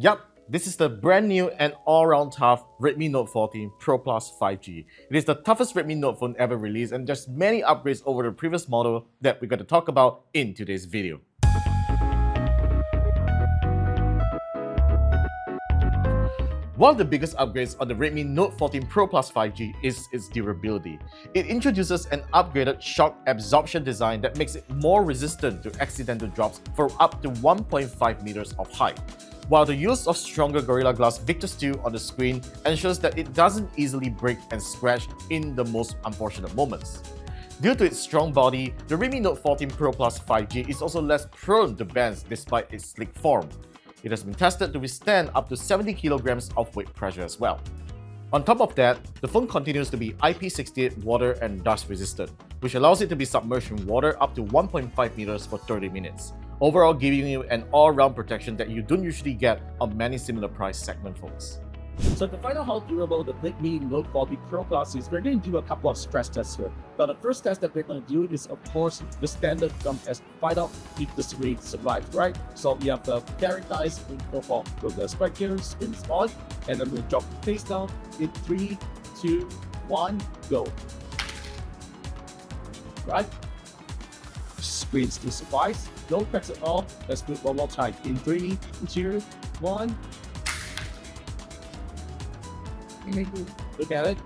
Yup, this is the brand new and all-round tough Redmi Note 14 Pro Plus 5G. It is the toughest Redmi Note phone ever released, and there's many upgrades over the previous model that we're going to talk about in today's video. One of the biggest upgrades on the Redmi Note 14 Pro Plus 5G is its durability. It introduces an upgraded shock absorption design that makes it more resistant to accidental drops for up to 1.5 meters of height, while the use of stronger Gorilla Glass Victor Steel on the screen ensures that it doesn't easily break and scratch in the most unfortunate moments. Due to its strong body, the Redmi Note 14 Pro Plus 5G is also less prone to bends despite its sleek form. It has been tested to withstand up to 70 kilograms of weight pressure as well. On top of that, the phone continues to be IP68 water and dust resistant, which allows it to be submerged in water up to 1.5 meters for 30 minutes, overall giving you an all-round protection that you don't usually get on many similar price segment phones. So to find out how durable the Redmi Note 14 Pro Plus is, we're going to do a couple of stress tests here. Now the first test that we're going to do is of course the standard jump test, find out if the screen survives, right? So we have the characterized screen profile. So the right here, screen is on, and then we'll drop face down in 3, 2, 1, go. Right? Screen still survives, no cracks at all. Let's do it one more time in 3, 2, 1. Look at it.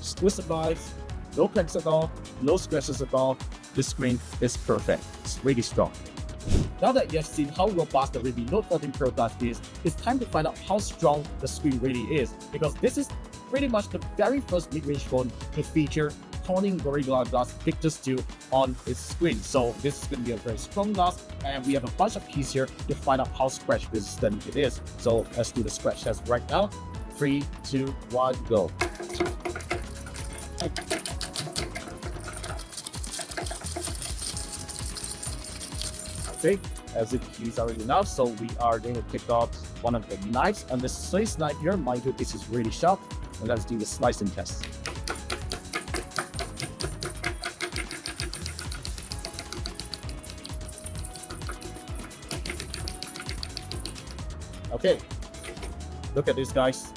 Still survives, no cracks at all, no scratches at all. This screen is perfect. It's really strong. Now that you have seen how robust the Redmi Note 14 Pro Plus is, it's time to find out how strong the screen really is, because this is pretty much the very first mid-range phone to feature Corning Gorilla Glass Victor Steel on its screen. So this is going to be a very strong glass, and we have a bunch of keys here to find out how scratch resistant it is. So let's do the scratch test right now. 3, 2, 1, go. Okay, as if keys are enough, so we are going to take out one of the knives, and this slice knife here, mind you, this is really sharp, and let's do the slicing test. Okay, look at this, guys.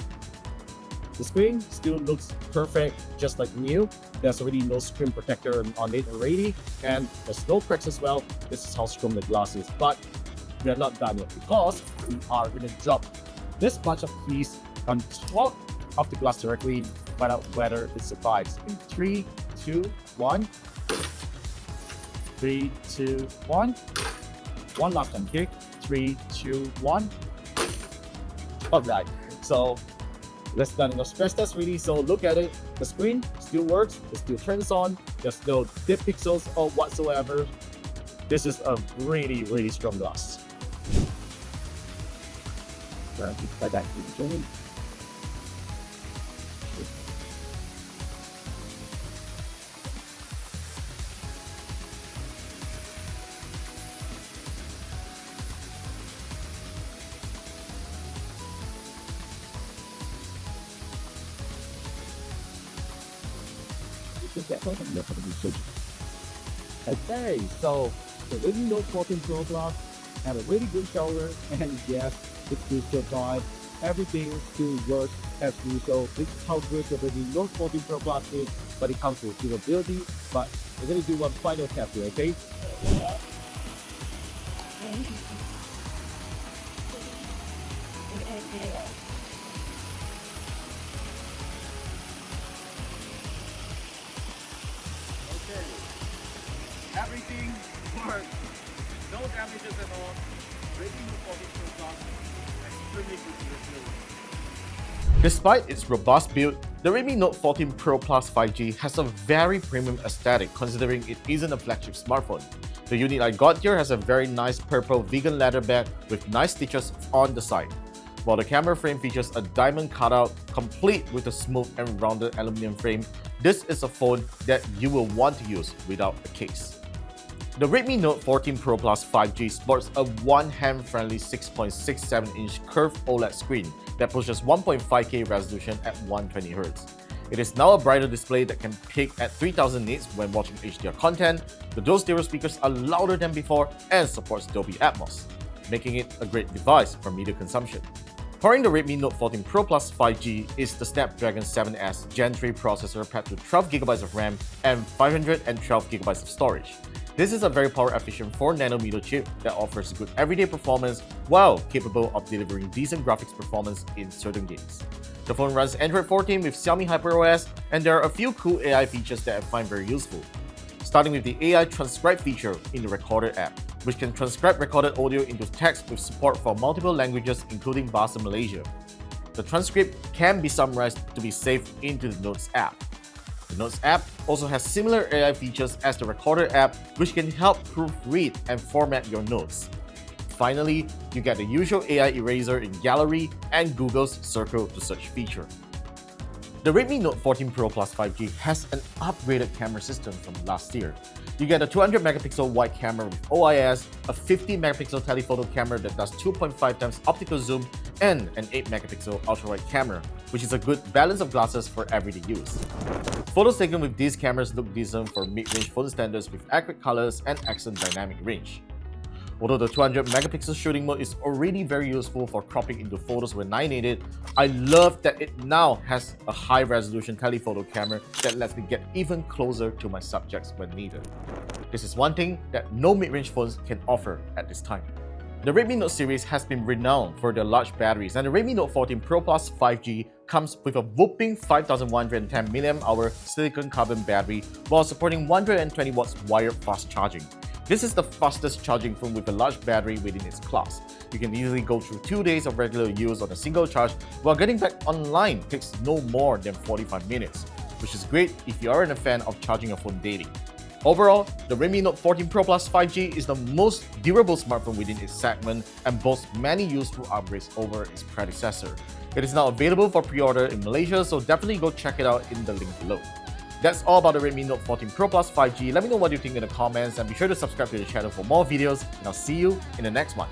The screen still looks perfect, just like new. There's already no screen protector on it already, and there's no cracks as well. This is how strong the glass is. But we are not done yet, because we are going to drop this bunch of keys on top of the glass directly, find out whether it survives. In 3, 2, 1. 3, 2, 1. One last time, okay? 3, 2, 1. Alright, so let's done the stress test really. So look at it, the screen still works, it still turns on, there's no dip pixels or whatsoever. This is a really, really strong glass. Okay, so the Redmi Note 14 Pro Plus had a really good shower, and yes, it still survived. Everything still works as usual. This is how good the Redmi Note 14 Pro Plus is when it comes to durability. But we're going to do one final test here, okay? Everything works. No damages at all. Redmi Note 14 Pro Plus, extremely good durability. Despite its robust build, the Redmi Note 14 Pro Plus 5G has a very premium aesthetic considering it isn't a flagship smartphone. The unit I got here has a very nice purple vegan leather bag with nice stitches on the side, while the camera frame features a diamond cutout complete with a smooth and rounded aluminum frame. This is a phone that you will want to use without a case. The Redmi Note 14 Pro Plus 5G sports a one-hand-friendly 6.67-inch curved OLED screen that pushes 1.5K resolution at 120Hz. It is now a brighter display that can peak at 3000 nits when watching HDR content. The dual stereo speakers are louder than before and supports Dolby Atmos. making it a great device for media consumption. Powering the Redmi Note 14 Pro Plus 5G is the Snapdragon 7S Gen 3 processor packed with 12GB of RAM and 512GB of storage. This is a very power-efficient 4nm chip that offers good everyday performance while capable of delivering decent graphics performance in certain games. The phone runs Android 14 with Xiaomi HyperOS, and there are a few cool AI features that I find very useful. Starting with the AI transcribe feature in the Recorder app, which can transcribe recorded audio into text with support for multiple languages including Bahasa Malaysia. The transcript can be summarized to be saved into the Notes app. The Notes app also has similar AI features as the Recorder app, which can help proofread and format your notes. Finally, you get the usual AI eraser in Gallery and Google's Circle to Search feature. The Redmi Note 14 Pro Plus 5G has an upgraded camera system from last year. You get a 200MP wide camera with OIS, a 50MP telephoto camera that does 2.5x optical zoom, and an 8MP ultra-wide camera, which is a good balance of glasses for everyday use. Photos taken with these cameras look decent for mid-range phone standards with accurate colors and excellent dynamic range. Although the 200MP shooting mode is already very useful for cropping into photos when I need it, I love that it now has a high-resolution telephoto camera that lets me get even closer to my subjects when needed. This is one thing that no mid-range phones can offer at this time. The Redmi Note series has been renowned for their large batteries, and the Redmi Note 14 Pro Plus 5G comes with a whopping 5110 mAh silicon carbon battery while supporting 120 watts wired fast charging. This is the fastest charging phone with a large battery within its class. You can easily go through 2 days of regular use on a single charge, while getting back online takes no more than 45 minutes, which is great if you aren't a fan of charging your phone daily. Overall, the Redmi Note 14 Pro Plus 5G is the most durable smartphone within its segment and boasts many useful upgrades over its predecessor. It is now available for pre-order in Malaysia, so definitely go check it out in the link below. That's all about the Redmi Note 14 Pro Plus 5G. Let me know what you think in the comments and be sure to subscribe to the channel for more videos, and I'll see you in the next one.